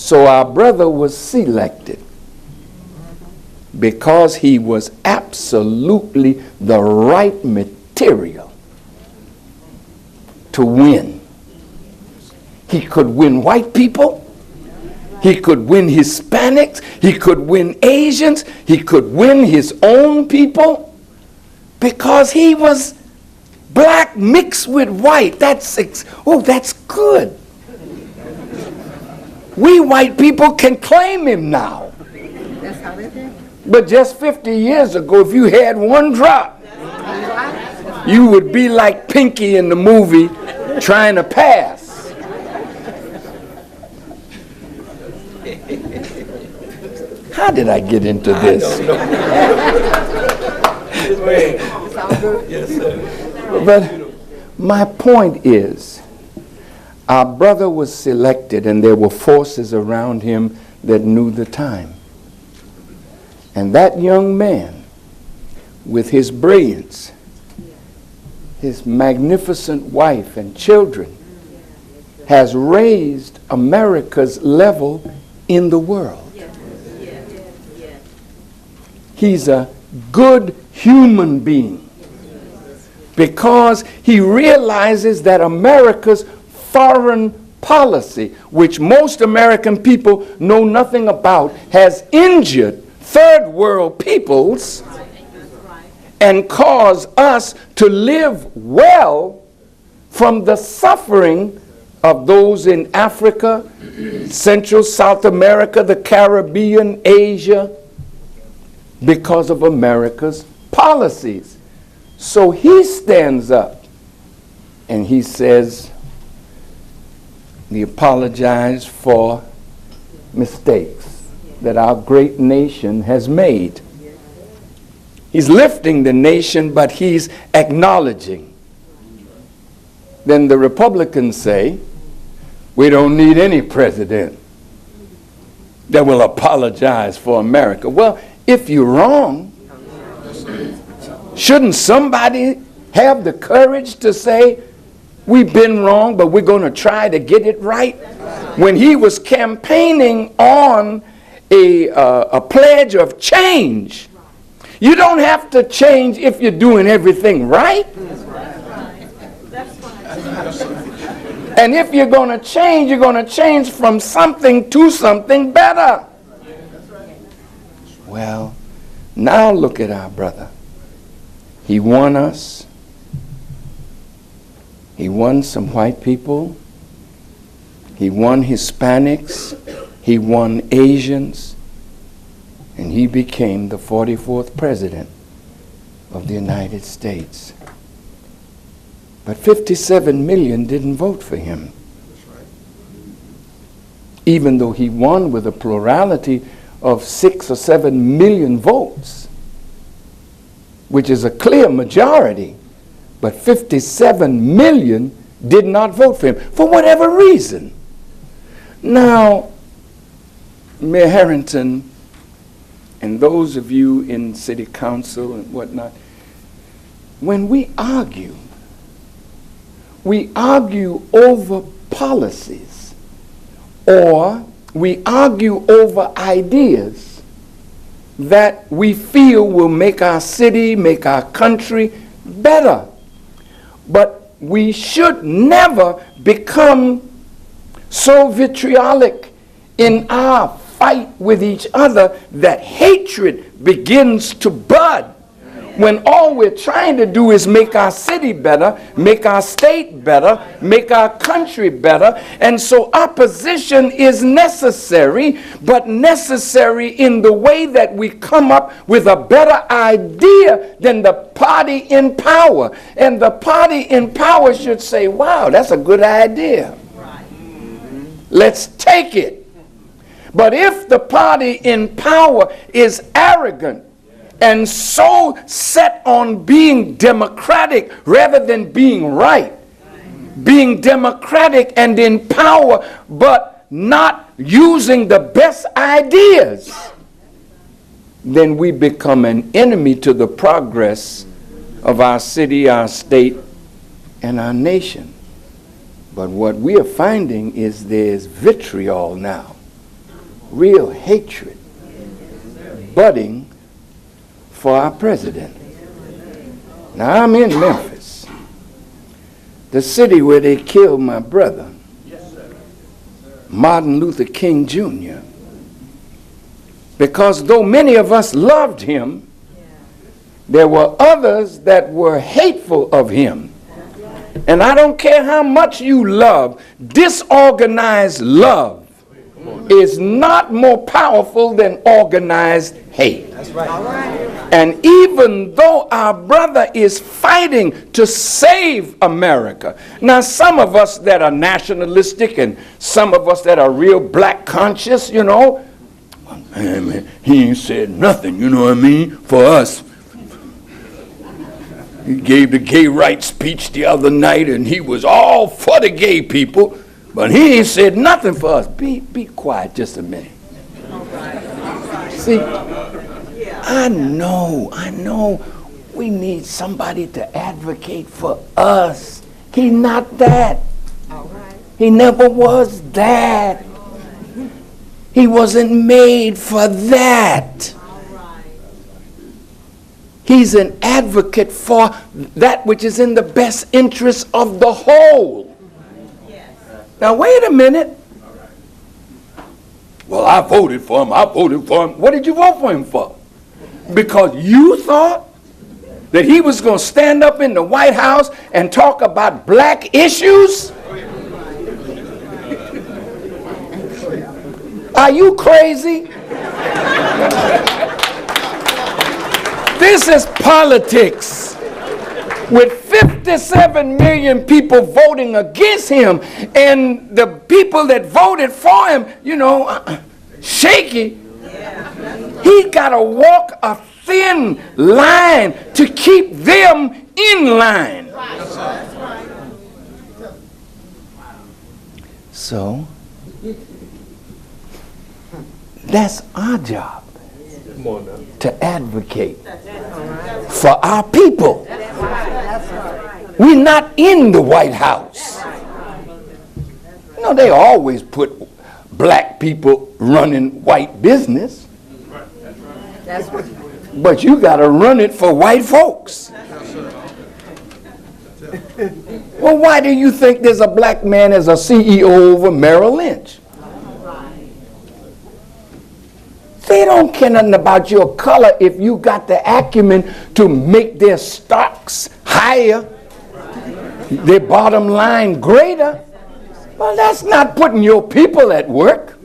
So our brother was selected because he was absolutely the right material to win. He could win white people. He could win Hispanics. He could win Asians. He could win his own people because he was black mixed with white. That's good. We white people can claim him now. That's how they do. But just 50 years ago, if you had one drop, you would be like Pinky in the movie trying to pass. How did I get into this? But my point is, our brother was selected and there were forces around him that knew the time. And that young man, with his brilliance, his magnificent wife and children, has raised America's level in the world. He's a good human being because he realizes that America's foreign policy, which most American people know nothing about, has injured third world peoples and caused us to live well from the suffering of those in Africa, Central, South America, the Caribbean, Asia, because of America's policies. So he stands up and he says, he apologized for mistakes that our great nation has made. He's lifting the nation, but he's acknowledging. Then the Republicans say, we don't need any president that will apologize for America. Well, if you're wrong, shouldn't somebody have the courage to say, we've been wrong, but we're going to try to get it right? When he was campaigning on a pledge of change, you don't have to change if you're doing everything right. And if you're going to change, you're going to change from something to something better. Well, now look at our brother. He won us. He won some white people. He won Hispanics. He won Asians. And he became the 44th president of the United States. But 57 million didn't vote for him. Even though he won with a plurality of 6 or 7 million votes, which is a clear majority, but 57 million did not vote for him for whatever reason. Now, Mayor Harrington and those of you in city council and whatnot, when we argue over policies or we argue over ideas that we feel will make our city, make our country better. But we should never become so vitriolic in our fight with each other that hatred begins to bud. When all we're trying to do is make our city better, make our state better, make our country better. And so opposition is necessary, but necessary in the way that we come up with a better idea than the party in power. And the party in power should say, wow, that's a good idea. Let's take it. But if the party in power is arrogant, and so set on being democratic rather than being right, being democratic and in power, but not using the best ideas, then we become an enemy to the progress of our city, our state, and our nation. But what we are finding is there's vitriol now real hatred budding for our president. Now, I'm in Memphis, the city where they killed my brother, Martin Luther King Jr., because though many of us loved him, there were others that were hateful of him. And I don't care how much you love, disorganized love is not more powerful than organized hate. That's right. And even though our brother is fighting to save America, now some of us that are nationalistic and some of us that are real black conscious, you know, man, he ain't said nothing, you know what I mean, for us. He gave the gay rights speech the other night and he was all for the gay people, but he ain't said nothing for us. Be quiet just a minute. See, I know we need somebody to advocate for us. He's not that. He never was that. He wasn't made for that. He's an advocate for that which is in the best interest of the whole. Now, wait a minute. Well, I voted for him. What did you vote for him for? Because you thought that he was going to stand up in the White House and talk about black issues? Are you crazy? This is politics. With 57 million people voting against him and the people that voted for him, you know, shaky, he got to walk a thin line to keep them in line. So, that's our job, to advocate for our people. We're not in the White House. You know, they always put black people running white business. But you got to run it for white folks. Well, why do you think there's a black man as a CEO over Merrill Lynch? They don't care nothing about your color if you got the acumen to make their stocks higher, their bottom line greater. Well, that's not putting your people at work.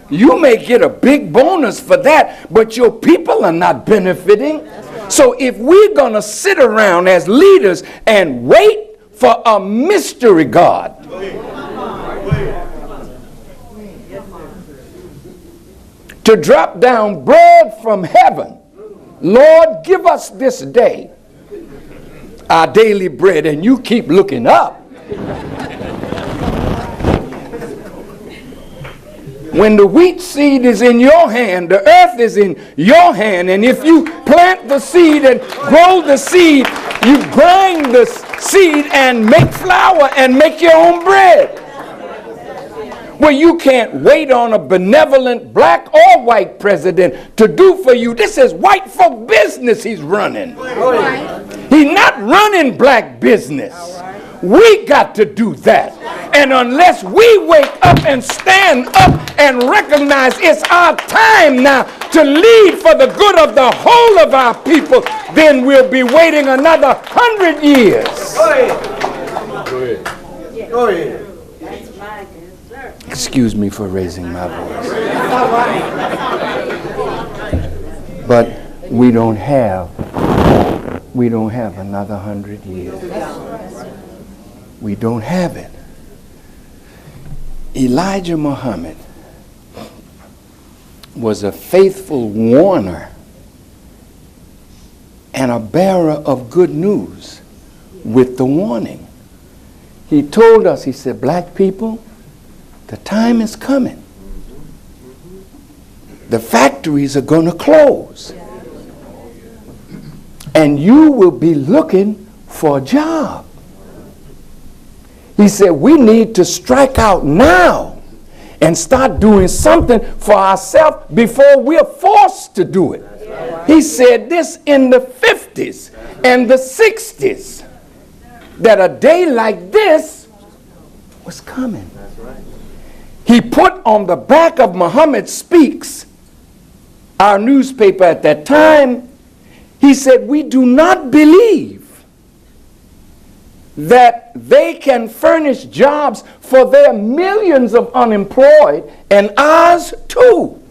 You may get a big bonus for that, but your people are not benefiting. So if we're going to sit around as leaders and wait for a mystery God, to drop down bread from heaven, Lord, give us this day our daily bread, and you keep looking up. When the wheat seed is in your hand, the earth is in your hand, and if you plant the seed and grow the seed, you grind the seed and make flour and make your own bread. Well, you can't wait on a benevolent black or white president to do for you. This is white folk business he's running. He's not running black business. We got to do that. And unless we wake up and stand up and recognize it's our time now to lead for the good of the whole of our people, then we'll be waiting another 100 years. Go ahead. Go ahead. Excuse me for raising my voice. But we don't have another 100 years. We don't have it. Elijah Muhammad was a faithful warner and a bearer of good news with the warning. He told us, he said, black people, the time is coming. The factories are going to close. And you will be looking for a job. He said, we need to strike out now and start doing something for ourselves before we're forced to do it. He said this in the 50s and the 60s, that a day like this was coming. He put on the back of Muhammad Speaks, our newspaper at that time, he said, we do not believe that they can furnish jobs for their millions of unemployed and ours too.